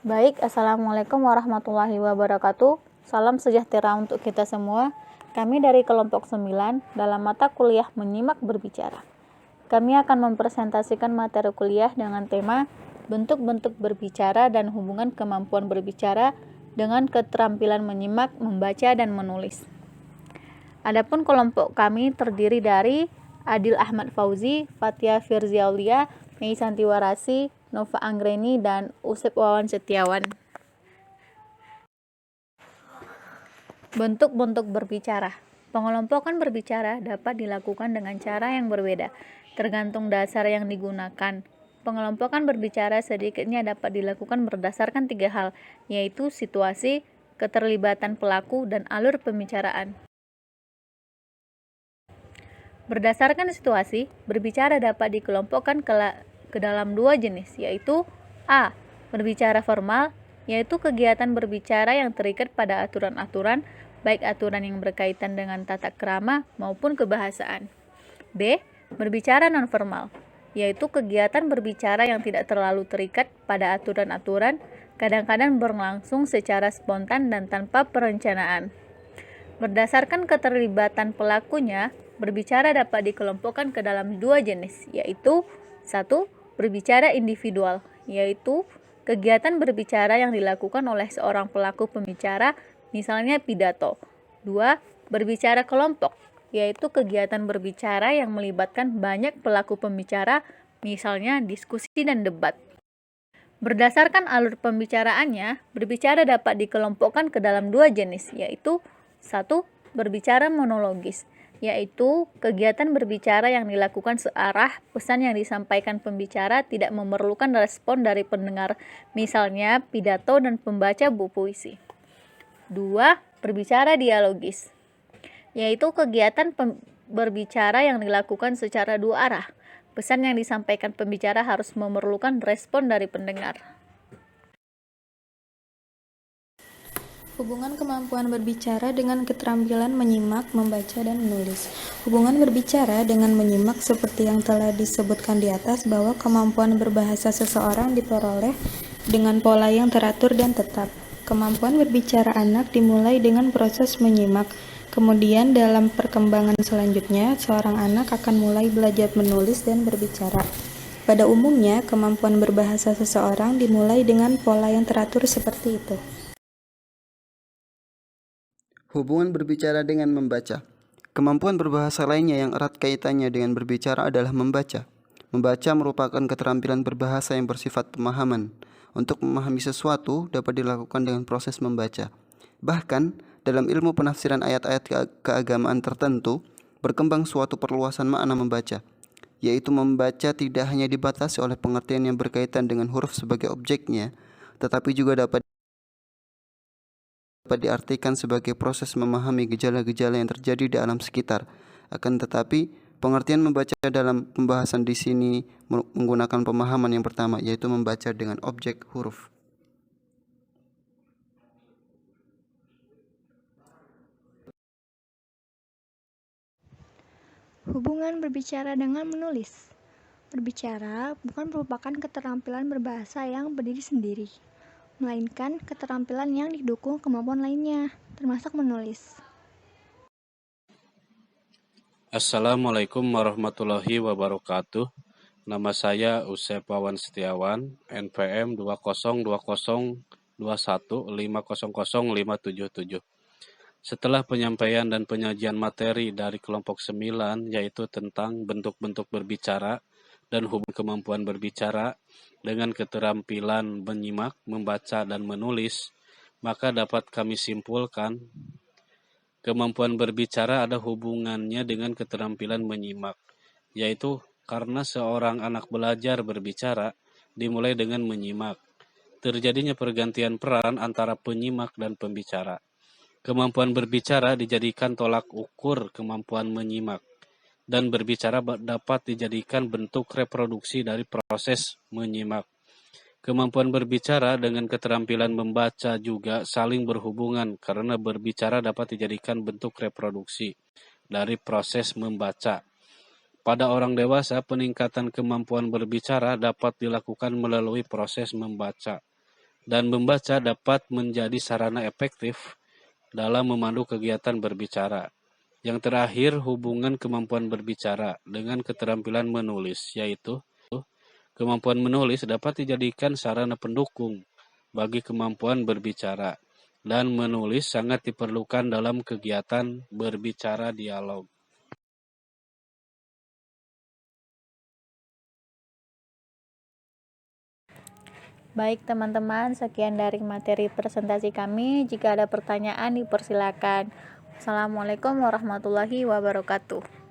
Baik, Assalamualaikum warahmatullahi wabarakatuh. Salam sejahtera untuk kita semua. Kami dari kelompok 9 dalam mata kuliah menyimak berbicara. Kami akan mempresentasikan materi kuliah dengan tema bentuk-bentuk berbicara dan hubungan kemampuan berbicara dengan keterampilan menyimak, membaca, dan menulis. Adapun kelompok kami terdiri dari Adil Ahmad Fauzi, Fatia Firziaulia, Mei Santiwarasi, Nova Anggreni, dan Usep Wawan Setiawan. Bentuk-bentuk berbicara. Pengelompokan berbicara dapat dilakukan dengan cara yang berbeda, tergantung dasar yang digunakan. Pengelompokan berbicara sedikitnya dapat dilakukan berdasarkan 3 hal, yaitu situasi, keterlibatan pelaku, dan alur pembicaraan. Berdasarkan situasi, berbicara dapat dikelompokkan ke dalam 2 jenis, yaitu A. Berbicara formal, yaitu kegiatan berbicara yang terikat pada aturan-aturan, baik aturan yang berkaitan dengan tata krama maupun kebahasaan. B. Berbicara nonformal, yaitu kegiatan berbicara yang tidak terlalu terikat pada aturan-aturan, kadang-kadang berlangsung secara spontan dan tanpa perencanaan. Berdasarkan keterlibatan pelakunya, berbicara dapat dikelompokkan ke dalam 2 jenis, yaitu 1. Berbicara individual, yaitu kegiatan berbicara yang dilakukan oleh seorang pelaku pembicara, misalnya pidato. 2. Berbicara kelompok, yaitu kegiatan berbicara yang melibatkan banyak pelaku pembicara, misalnya diskusi dan debat. Berdasarkan alur pembicaraannya, berbicara dapat dikelompokkan ke dalam 2 jenis, yaitu 1. Berbicara monologis, yaitu kegiatan berbicara yang dilakukan searah, pesan yang disampaikan pembicara tidak memerlukan respon dari pendengar, misalnya pidato dan pembaca buku puisi. 2. Berbicara dialogis, yaitu kegiatan berbicara yang dilakukan secara 2 arah. Pesan yang disampaikan pembicara harus memerlukan respon dari pendengar. Hubungan kemampuan berbicara dengan keterampilan menyimak, membaca, dan menulis. Hubungan berbicara dengan menyimak seperti yang telah disebutkan di atas bahwa kemampuan berbahasa seseorang diperoleh dengan pola yang teratur dan tetap. Kemampuan berbicara anak dimulai dengan proses menyimak. Kemudian dalam perkembangan selanjutnya, seorang anak akan mulai belajar menulis dan berbicara. Pada umumnya, kemampuan berbahasa seseorang dimulai dengan pola yang teratur seperti itu. Hubungan berbicara dengan membaca. Kemampuan berbahasa lainnya yang erat kaitannya dengan berbicara adalah membaca. Membaca merupakan keterampilan berbahasa yang bersifat pemahaman. Untuk memahami sesuatu dapat dilakukan dengan proses membaca. Bahkan, dalam ilmu penafsiran ayat-ayat keagamaan tertentu, berkembang suatu perluasan makna membaca, yaitu membaca tidak hanya dibatasi oleh pengertian yang berkaitan dengan huruf sebagai objeknya, tetapi juga dapat diartikan sebagai proses memahami gejala-gejala yang terjadi di alam sekitar. Akan tetapi, pengertian membaca dalam pembahasan di sini menggunakan pemahaman yang pertama, yaitu membaca dengan objek huruf. Hubungan berbicara dengan menulis. Berbicara bukan merupakan keterampilan berbahasa yang berdiri sendiri, melainkan keterampilan yang didukung kemampuan lainnya, termasuk menulis. Assalamualaikum warahmatullahi wabarakatuh. Nama saya Usep Wawan Setiawan, NPM 202021500577. Setelah penyampaian dan penyajian materi dari kelompok 9, yaitu tentang bentuk-bentuk berbicara dan hubungan kemampuan berbicara dengan keterampilan menyimak, membaca, dan menulis, maka dapat kami simpulkan kemampuan berbicara ada hubungannya dengan keterampilan menyimak, yaitu karena seorang anak belajar berbicara dimulai dengan menyimak. Terjadinya pergantian peran antara penyimak dan pembicara. Kemampuan berbicara dijadikan tolak ukur kemampuan menyimak, dan berbicara dapat dijadikan bentuk reproduksi dari proses menyimak. Kemampuan berbicara dengan keterampilan membaca juga saling berhubungan karena berbicara dapat dijadikan bentuk reproduksi dari proses membaca. Pada orang dewasa, peningkatan kemampuan berbicara dapat dilakukan melalui proses membaca. dan membaca dapat menjadi sarana efektif dalam memandu kegiatan berbicara. Yang terakhir, hubungan kemampuan berbicara dengan keterampilan menulis, yaitu kemampuan menulis dapat dijadikan sarana pendukung bagi kemampuan berbicara, dan menulis sangat diperlukan dalam kegiatan berbicara dialog. Baik teman-teman, sekian dari materi presentasi kami. Jika ada pertanyaan dipersilakan. Assalamualaikum warahmatullahi wabarakatuh.